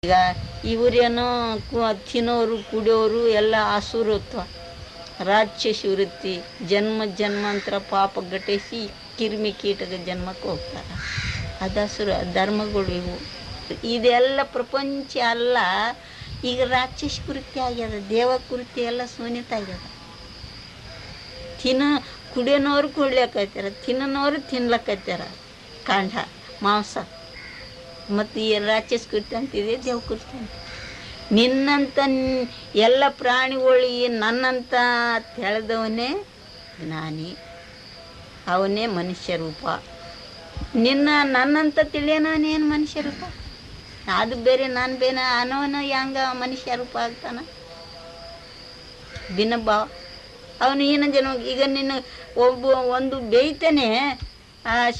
ಈಗ ಇವರೇನೋ ತಿನ್ನೋರು ಕುಡಿಯೋರು ಎಲ್ಲ ಅಸುರತ್ವ ರಾಕ್ಷಸಿ ವೃತ್ತಿ ಜನ್ಮ ಜನ್ಮಾಂತರ ಪಾಪ ಘಟಿಸಿ ಕಿರಿಮಿ ಕೀಟದ ಜನ್ಮಕ್ಕೆ ಹೋಗ್ತಾರೆ. ಅದಸುರ ಧರ್ಮಗಳು ಇವು. ಇದೆಲ್ಲ ಪ್ರಪಂಚ ಅಲ್ಲ. ಈಗ ರಾಕ್ಷಸಿ ಕೃತ್ಯ ಆಗ್ಯದ, ದೇವ ಕೃತ್ಯ ಎಲ್ಲ ಶೂನ್ಯತ ಆಗ್ಯದ. ಕುಡಿಯೋನವ್ರು ಕುಡ್ಲಿಕ್ಕೈತಾರ, ತಿನ್ನೋರು ತಿನ್ಲಕ್ಕೈತಾರ ಕಾಂಡ ಮಾಂಸ. ಮತ್ತು ಈ ರಾಕ್ಷಸ ಕೃತ್ಯ ಅಂತಿದೆ, ದೇವ ಕೃತ್ಯ ಅಂತ. ನಿನ್ನಂತ ಎಲ್ಲ ಪ್ರಾಣಿಗಳಿಗೆ ನನ್ನಂತ ತಿಳಿದವನೇ ಜ್ಞಾನಿ, ಅವನೇ ಮನುಷ್ಯ ರೂಪ. ನನ್ನಂತ ತಿಳಿಯೋನೇನು ಮನುಷ್ಯ ರೂಪ? ಅದು ಬೇರೆ ನಾನು ಬೇರೆ ಅನ್ನೋನ ಹೆಂಗ ಮನುಷ್ಯ ರೂಪ ಆಗ್ತಾನ? ಭಿನ್ನಭಾವ ಅವನು ಏನ ಜನ. ಈಗ ನಿನ್ನ ಒಂದು ಬೇಯ್ತಾನೆ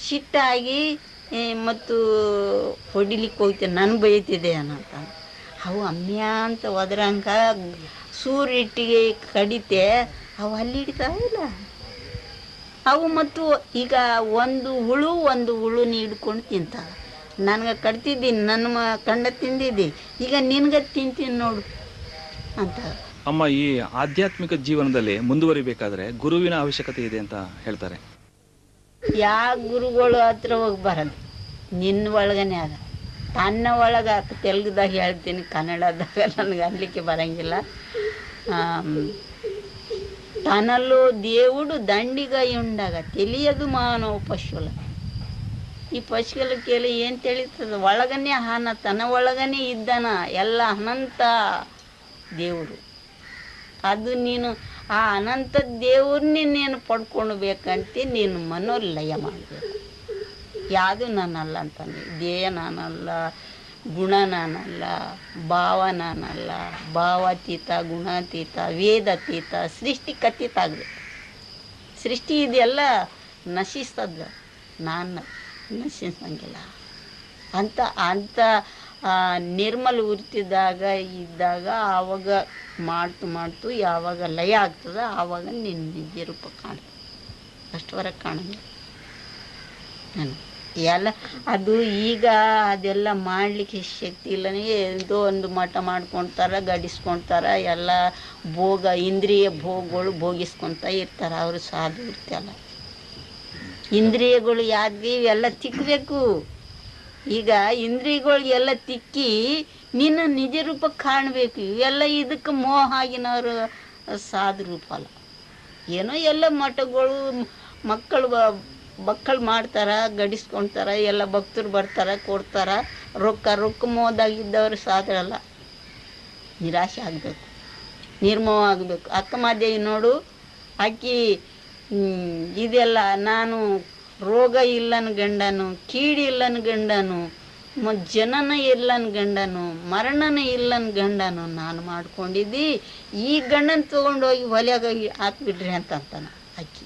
ಸಿಟ್ಟಾಗಿ ಮತ್ತು ಹೊಡಿಲಿಕ್ಕೆ ಹೋಗ್ತೇನೆ, ನಾನು ಬೈತಿದೆ ಅನ್ನಂತ. ಅವು ಅಮ್ಯ ಅಂತ ಒದ್ರಂಗ ಸೂರ್ಯಿಟ್ಟಿಗೆ ಕಡಿತೆ ಅವು ಅಲ್ಲಿ ಹಿಡಿತಾವಿಲ್ಲ ಅವು. ಮತ್ತು ಈಗ ಒಂದು ಹುಳು ಹಿಡ್ಕೊಂಡು ತಿಂತಾವೆ. ನನಗೆ ಕಡ್ತಿದ್ದೀನಿ, ನನ್ನ ಕಂಡ ತಿಂದಿದ್ದಿ, ಈಗ ನಿನ್ಗೆ ತಿಂತೀನಿ ನೋಡು ಅಂತ. ಅಮ್ಮ, ಈ ಆಧ್ಯಾತ್ಮಿಕ ಜೀವನದಲ್ಲಿ ಮುಂದುವರಿಬೇಕಾದ್ರೆ ಗುರುವಿನ ಅವಶ್ಯಕತೆ ಇದೆ ಅಂತ ಹೇಳ್ತಾರೆ. ಯಾವ ಗುರುಗಳು ಹತ್ರ ಹೋಗ್ಬಾರದು, ನಿನ್ನ ಒಳಗನೆ ಅದ. ತನ್ನ ಒಳಗೆ ತೆಲುಗುದಾಗ ಹೇಳ್ತೀನಿ, ಕನ್ನಡದಾಗ ನನಗೆ ಅನ್ಲಿಕ್ಕೆ ಬರಂಗಿಲ್ಲ. ತನಲ್ಲೂ దేవుడు ದಂಡಿಗೈ ಉಂಡಾಗ ತಿಳಿಯದು ಮಾನವ ಪಶುಲ. ಈ ಪಶುಗಳಕ್ಕೆಲ್ಲ ಏನು ತಿಳಿತದ? ಒಳಗನೆ ತನ್ನ ಒಳಗನೆ ಇದ್ದಾನ ಎಲ್ಲ ಅನಂತ ದೇವರು. ಅದು ನೀನು ಆ ಅನಂತ ದೇವ್ರನ್ನೇ ನೀನು ಪಡ್ಕೊಳ್ಬೇಕಂತ ನೀನು ಮನೋಲಯ ಮಾಡಬೇಕು. ಯಾವುದು ನಾನಲ್ಲ ಅಂತಾನೆ, ದೇಹ ನಾನಲ್ಲ, ಗುಣ ನಾನಲ್ಲ, ಭಾವ ನಾನಲ್ಲ. ಭಾವಾತೀತ, ಗುಣಾತೀತ, ವೇದಾತೀತ, ಸೃಷ್ಟಿಕತೀತ ಆಗಬೇಕು. ಸೃಷ್ಟಿ ಇದೆಲ್ಲ ನಶಿಸ್ತದ, ನಾನು ನಶಿಸಂಗಿಲ್ಲ ಅಂತ ನಿರ್ಮಲ ವೃತ್ತಿದಾಗ ಇದ್ದಾಗ ಆವಾಗ ಮಾಡ್ತು ಯಾವಾಗ ಲಯ ಆಗ್ತದೆ ಆವಾಗ ನಿನ್ನ ನಿಜ ರೂಪ ಕಾಣ್ತದೆ. ಅಷ್ಟುವರೆಗೆ ಕಾಣಂಗಿಲ್ಲ ನಾನು ಎಲ್ಲ. ಅದು ಈಗ ಅದೆಲ್ಲ ಮಾಡಲಿಕ್ಕೆ ಶಕ್ತಿ ಇಲ್ಲನೇ. ಏನೋ ಒಂದು ಮಠ ಮಾಡ್ಕೊಳ್ತಾರೆ, ಗಡಿಸ್ಕೊಳ್ತಾರೆ, ಎಲ್ಲ ಭೋಗ ಇಂದ್ರಿಯ ಭೋಗಗಳು ಭೋಗಿಸ್ಕೊತ ಇರ್ತಾರೆ. ಅವರು ಸಾಧು ಇರ್ತಲ್ಲ. ಇಂದ್ರಿಯಗಳು ಯಾಕೆ ಇವೆಲ್ಲ ತಿಕ್ಕಬೇಕು. ಈಗ ಇಂದ್ರಿಯಗಳು ಎಲ್ಲ ತಿಕ್ಕಿ ನಿನ್ನ ನಿಜ ರೂಪ ಕಾಣಬೇಕು. ಇವೆಲ್ಲ ಇದಕ್ಕೆ ಮೋಹ ಆಗಿನವರು ಸಾಧು ರೂಪ ಅಲ್ಲ. ಏನೋ ಎಲ್ಲ ಮಠಗಳು ಮಕ್ಕಳು ಮಾಡ್ತಾರೆ, ಗಡಿಸ್ಕೊಳ್ತಾರೆ, ಎಲ್ಲ ಭಕ್ತರು ಬರ್ತಾರೆ, ಕೊಡ್ತಾರೆ, ರೊಕ್ಕ ಮೋದಾಗಿದ್ದವರು ಸಾಧರಲ್ಲ. ನಿರಾಶೆ ಆಗಬೇಕು, ನಿರ್ಮೋಹ ಆಗಬೇಕು. ಅಕ್ಕ ಮಾದೇವಿ ನೋಡು, ಆಕಿ ಇದೆಲ್ಲ ನಾನು ರೋಗ ಇಲ್ಲನ ಗಂಡನು, ಕೀಡಿ ಇಲ್ಲನ ಗಂಡನು, ಜನನ ಇಲ್ಲನ ಗಂಡನು, ಮರಣನ ಇಲ್ಲನ ಗಂಡನು ನಾನು ಮಾಡ್ಕೊಂಡಿದ್ದಿ. ಈ ಗಂಡನ ತೊಗೊಂಡೋಗಿ ಹೊಲೆಯಾಗ ಹಾಕ್ಬಿಡ್ರಿ ಅಂತಾನ ಅಕ್ಕಿ.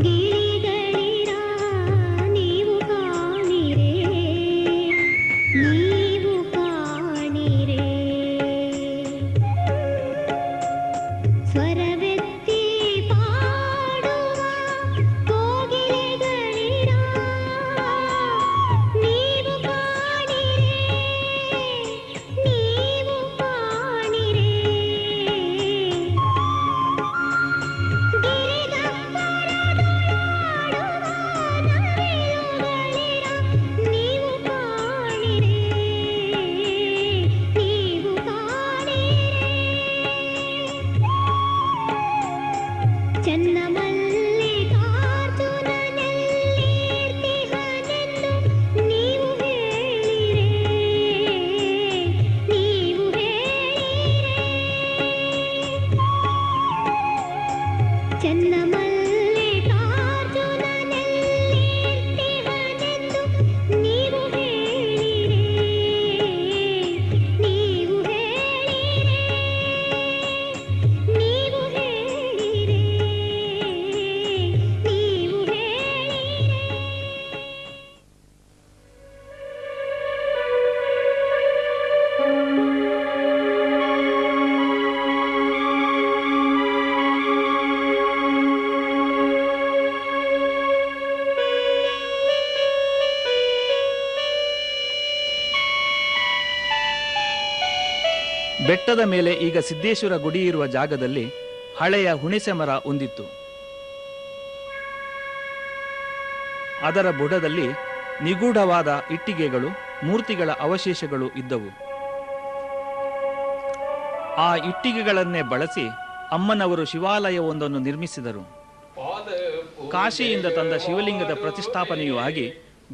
ಗಿಳಿಗಳಿರ ನೀವು ಕಾಣಿರೆ. ಬೆಟ್ಟದ ಮೇಲೆ ಈಗ ಸಿದ್ದೇಶ್ವರ ಗುಡಿ ಇರುವ ಜಾಗದಲ್ಲಿ ಹಳೆಯ ಹುಣಸೆ ಮರ ಒಂದಿತ್ತು. ಅದರ ಬುಡದಲ್ಲಿ ನಿಗೂಢವಾದ ಇಟ್ಟಿಗೆಗಳು, ಮೂರ್ತಿಗಳ ಅವಶೇಷಗಳು ಇದ್ದವು. ಆ ಇಟ್ಟಿಗೆಗಳನ್ನೇ ಬಳಸಿ ಅಮ್ಮನವರು ಶಿವಾಲಯವೊಂದನ್ನು ನಿರ್ಮಿಸಿದರು. ಕಾಶಿಯಿಂದ ತಂದ ಶಿವಲಿಂಗದ ಪ್ರತಿಷ್ಠಾಪನೆಯೂ ಆಗಿ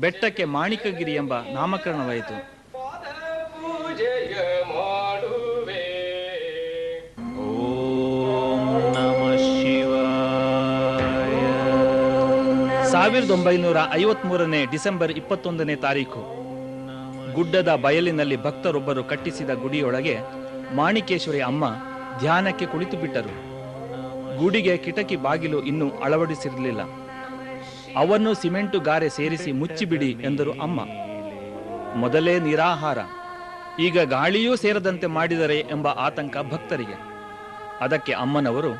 ಬೆಟ್ಟಕ್ಕೆ ಮಾಣಿಕಗಿರಿ ಎಂಬ ನಾಮಕರಣವಾಯಿತು. ಓಂ ನಮಃ ಶಿವಾಯ. 1953 ಡಿಸೆಂಬರ್ 21 ತಾರೀಖು ಗುಡ್ಡದ ಬಯಲಿನಲ್ಲಿ ಭಕ್ತರೊಬ್ಬರು ಕಟ್ಟಿಸಿದ ಗುಡಿಯೊಳಗೆ ಮಾಣಿಕೇಶ್ವರಿ ಅಮ್ಮ ಧ್ಯಾನಕ್ಕೆ ಕುಳಿತು ಬಿಟ್ಟರು. ಗುಡಿಗೆ ಕಿಟಕಿ ಬಾಗಿಲು ಇನ್ನೂ ಅಳವಡಿಸಿರಲಿಲ್ಲ. ಅವನ್ನು ಸಿಮೆಂಟು ಗಾರೆ ಸೇರಿಸಿ ಮುಚ್ಚಿಬಿಡಿ ಎಂದರು ಅಮ್ಮ. ಮೊದಲೇ ನಿರಾಹಾರ, ಈಗ ಗಾಳಿಯೂ ಸೇರದಂತೆ ಮಾಡಿದರೆ ಎಂಬ ಆತಂಕ ಭಕ್ತರಿಗೆ. ಅದಕ್ಕೆ ಅಮ್ಮನವರು,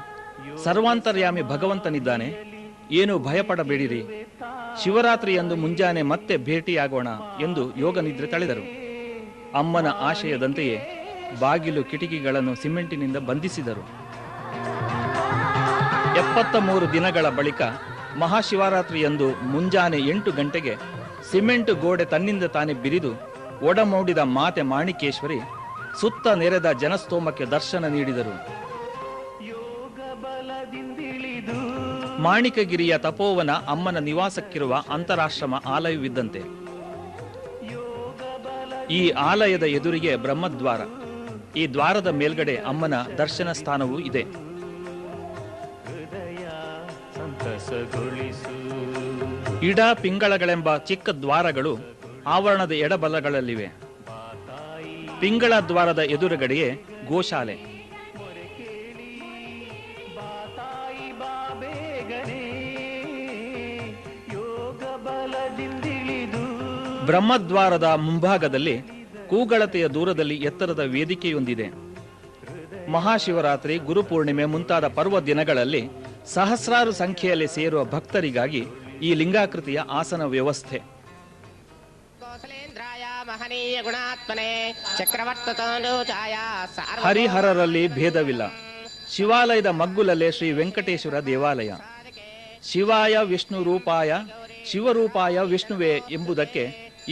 ಸರ್ವಾಂತರ್ಯಾಮಿ ಭಗವಂತನಿದ್ದಾನೆ, ಏನು ಭಯಪಡಬೇಡಿರಿ, ಶಿವರಾತ್ರಿಯಂದು ಮುಂಜಾನೆ ಮತ್ತೆ ಭೇಟಿಯಾಗೋಣ ಎಂದು ಯೋಗ ನಿದ್ರೆ ತಳೆದರು. ಅಮ್ಮನ ಆಶಯದಂತೆಯೇ ಬಾಗಿಲು ಕಿಟಕಿಗಳನ್ನು ಸಿಮೆಂಟಿನಿಂದ ಬಂಧಿಸಿದರು. 73 ದಿನಗಳ ಬಳಿಕ ಮಹಾಶಿವರಾತ್ರಿಯಂದು ಮುಂಜಾನೆ 8 ಗಂಟೆಗೆ ಸಿಮೆಂಟ್ ಗೋಡೆ ತನ್ನಿಂದ ತಾನೇ ಬಿರಿದು ಒಡಮೂಡಿದ ಮಾತೆ ಮಾಣಿಕೇಶ್ವರಿ ಸುತ್ತ ನೆರೆದ ಜನಸ್ತೋಮಕ್ಕೆ ದರ್ಶನ ನೀಡಿದರು. ಮಾಣಿಕಗಿರಿಯ ತಪೋವನ ಅಮ್ಮನ ನಿವಾಸಕ್ಕಿರುವ ಅಂತರಾಶ್ರಮ ಆಲಯವಿದ್ದಂತೆ. ಈ ಆಲಯದ ಎದುರಿಗೆ ಬ್ರಹ್ಮದ್ವಾರ. ಈ ದ್ವಾರದ ಮೇಲ್ಗಡೆ ಅಮ್ಮನ ದರ್ಶನ ಸ್ಥಾನವೂ ಇದೆ. ಇಡ ಪಿಂಗಳಗಳೆಂಬ ಚಿಕ್ಕ ದ್ವಾರಗಳು ಆವರಣದ ಎಡಬಲಗಳಲ್ಲಿವೆ. ಪಿಂಗಳ ದ್ವಾರದ ಎದುರುಗಡೆಯೇ ಗೋಶಾಲೆ. ಬ್ರಹ್ಮದ್ವಾರದ ಮುಂಭಾಗದಲ್ಲಿ ಕೂಗಳತೆಯ ದೂರದಲ್ಲಿ ಎತ್ತರದ ವೇದಿಕೆಯೊಂದಿದೆ. ಮಹಾಶಿವರಾತ್ರಿ, ಗುರುಪೂರ್ಣಿಮೆ ಮುಂತಾದ ಪರ್ವ ದಿನಗಳಲ್ಲಿ ಸಹಸ್ರಾರು ಸಂಖ್ಯೆಯಲ್ಲಿ ಸೇರುವ ಭಕ್ತರಿಗಾಗಿ ಈ ಲಿಂಗಾಕೃತಿಯ ಆಸನ ವ್ಯವಸ್ಥೆ. ಹರಿಹರರಲ್ಲಿ ಭೇದವಿಲ್ಲ. ಶಿವಾಲಯದ ಮಗ್ಗುಲಲ್ಲೇ ಶ್ರೀ ವೆಂಕಟೇಶ್ವರ ದೇವಾಲಯ. ಶಿವಾಯ ವಿಷ್ಣು ರೂಪಾಯ, ಶಿವರೂಪಾಯ ವಿಷ್ಣುವೇ ಎಂಬುದಕ್ಕೆ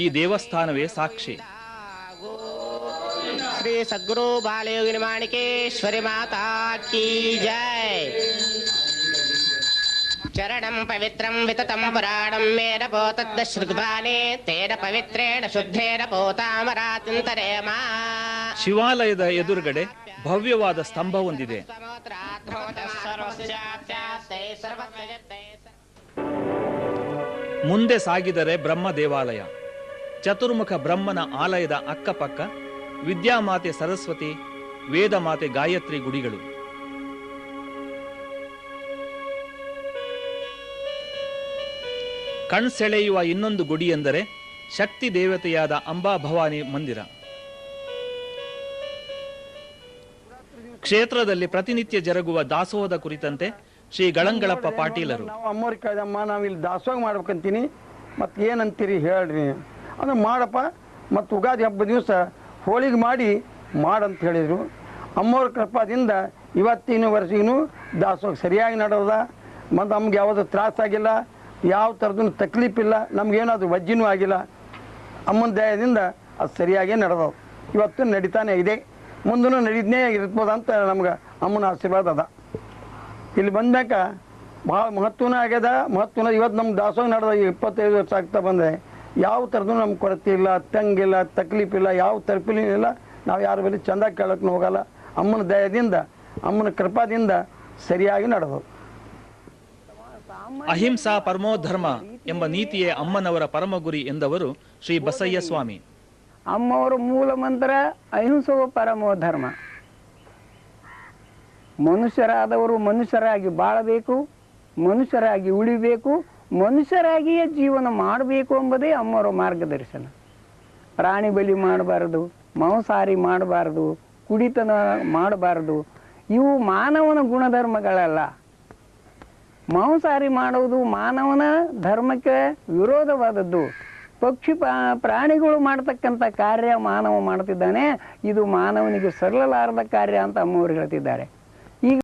ಈ ದೇವಸ್ಥಾನವೇ ಸಾಕ್ಷಿ. ಶ್ರೀ ಸದ್ಗುರು ಬಾಲಯೋಗಿನಿ ಮಾಣಿಕೇಶ್ವರಿ ಮಾತಾ ಕೀ ಜೈ. ಚರಣಂ ಪವಿತ್ರಂ ವಿತತಂ ಪುರಾಣಂ ಮೇನ ಪೋತದ್ದ ಶ್ರುಗ್ಭಾನೆ ತೇನ ಪವಿತ್ರೇಣ ಶುದ್ಧೇನ ಪೋತಾಮರಾತಿಂತರೇ ಮಾ. ಶಿವಾಲಯದ ಎದುರುಗಡೆ ಭವ್ಯವಾದ ಸ್ತಂಭ ಹೊಂದಿದೆ. ಮುಂದೆ ಸಾಗಿದರೆ ಬ್ರಹ್ಮ ದೇವಾಲಯ. ಚತುರ್ಮುಖ ಬ್ರಹ್ಮನ ಆಲಯದ ಅಕ್ಕಪಕ್ಕ ವಿದ್ಯಾಮಾತೆ ಸರಸ್ವತಿ, ವೇದಮಾತೆ ಗಾಯತ್ರಿ ಗುಡಿಗಳು. ಕಣ್ಸೆಳೆಯುವ ಇನ್ನೊಂದು ಗುಡಿ ಎಂದರೆ ಶಕ್ತಿ ದೇವತೆಯಾದ ಅಂಬಾ ಭವಾನಿ ಮಂದಿರ. ಕ್ಷೇತ್ರದಲ್ಲಿ ಪ್ರತಿನಿತ್ಯ ಜರುಗುವ ದಾಸೋಹದ ಕುರಿತಂತೆ ಶ್ರೀ ಗಳಂಗಳಪ್ಪ ಪಾಟೀಲರು, ಅಮ್ಮವ್ರಿಗೆ ಕೇಳ್ದಮ್ಮ, ನಾವು ಇಲ್ಲಿ ದಾಸೋಹ ಮಾಡ್ಬೇಕಂತೀನಿ, ಮತ್ತು ಏನಂತೀರಿ ಹೇಳ್ರಿ ಅಂದ್ರೆ ಮಾಡಪ್ಪ, ಮತ್ತು ಉಗಾದಿ ಹಬ್ಬದ ದಿವಸ ಹೋಳಿಗೆ ಮಾಡಿ ಮಾಡಂತ ಹೇಳಿದರು. ಅಮ್ಮವ್ರ ಕೃಪಾದಿಂದ ಇವತ್ತಿನ ವರ್ಷಿಗೂ ದಾಸೋಹ ಸರಿಯಾಗಿ ನಡೆದ. ಮತ್ತು ನಮ್ಗೆ ಯಾವುದೂ ತ್ರಾಸಾಗಿಲ್ಲ, ಯಾವ ಥರದ್ದು ತಕ್ಲೀಫಿಲ್ಲ, ನಮಗೇನಾದ್ರು ವಜ್ಜಿನೂ ಆಗಿಲ್ಲ. ಅಮ್ಮನ ದಯದಿಂದ ಅದು ಸರಿಯಾಗೇ ನಡೆದವು. ಇವತ್ತು ನಡೀತಾನೆ ಇದೆ, ಮುಂದೂ ನಡೀದನೇ ಇರ್ಬೋದು ಅಂತ ನಮ್ಗೆ ಅಮ್ಮನ ಆಶೀರ್ವಾದ ಅದ. ಇಲ್ಲಿ ಬಂದಾಗ ಭಾಳ ಮಹತ್ವನೂ ಆಗ್ಯದ. ಮಹತ್ವನ ಇವತ್ತು ನಮ್ಗೆ ದಾಸೋಹ ನಡೆದ 25 ವರ್ಷ ಆಗ್ತಾ ಬಂದೆ. ಯಾವ ಥರದ್ದು ನಮ್ಗೆ ಕೊರತೆ ಇಲ್ಲ, ತಂಗಿಲ್ಲ, ತಕ್ಲೀಫಿಲ್ಲ, ಯಾವ ತರ್ಪಿಲೂ ಇಲ್ಲ. ನಾವು ಯಾರ ಬಳಿ ಚಂದ ಕೇಳೋಕ್ಕೂ ಹೋಗಲ್ಲ. ಅಮ್ಮನ ದಯದಿಂದ, ಅಮ್ಮನ ಕೃಪಾದಿಂದ ಸರಿಯಾಗಿ ನಡೆದವು. ಅಹಿಂಸಾ ಪರಮೋ ಧರ್ಮ ಎಂಬ ನೀತಿಯೇ ಅಮ್ಮನವರ ಪರಮ ಗುರಿ ಎಂದವರು ಶ್ರೀ ಬಸಯ್ಯ ಸ್ವಾಮಿ. ಅಮ್ಮವರ ಮೂಲ ಮಂತ್ರ ಅಹಿಂಸೋ ಪರಮೋ ಧರ್ಮ. ಮನುಷ್ಯರಾದವರು ಮನುಷ್ಯರಾಗಿ ಬಾಳಬೇಕು, ಮನುಷ್ಯರಾಗಿ ಉಳಿಬೇಕು, ಮನುಷ್ಯರಾಗಿಯೇ ಜೀವನ ಮಾಡಬೇಕು ಎಂಬುದೇ ಅಮ್ಮವರ ಮಾರ್ಗದರ್ಶನ. ಪ್ರಾಣಿ ಬಲಿ ಮಾಡಬಾರದು, ಮಾಂಸಾಹಾರಿ ಮಾಡಬಾರದು, ಕುಡಿತನ ಮಾಡಬಾರದು. ಇವು ಮಾನವನ ಗುಣಧರ್ಮಗಳಲ್ಲ. ಮಾಂಸಾಹಾರಿ ಮಾಡುವುದು ಮಾನವನ ಧರ್ಮಕ್ಕೆ ವಿರೋಧವಾದದ್ದು. ಪಕ್ಷಿ ಪ್ರಾಣಿಗಳು ಮಾಡ್ತಕ್ಕಂಥ ಕಾರ್ಯ ಮಾನವ ಮಾಡ್ತಿದ್ದಾನೆ, ಇದು ಮಾನವನಿಗೆ ಸಲ್ಲಲಾರದ ಕಾರ್ಯ ಅಂತ ಅಮ್ಮವರು ಹೇಳ್ತಿದ್ದಾರೆ. ಈಗ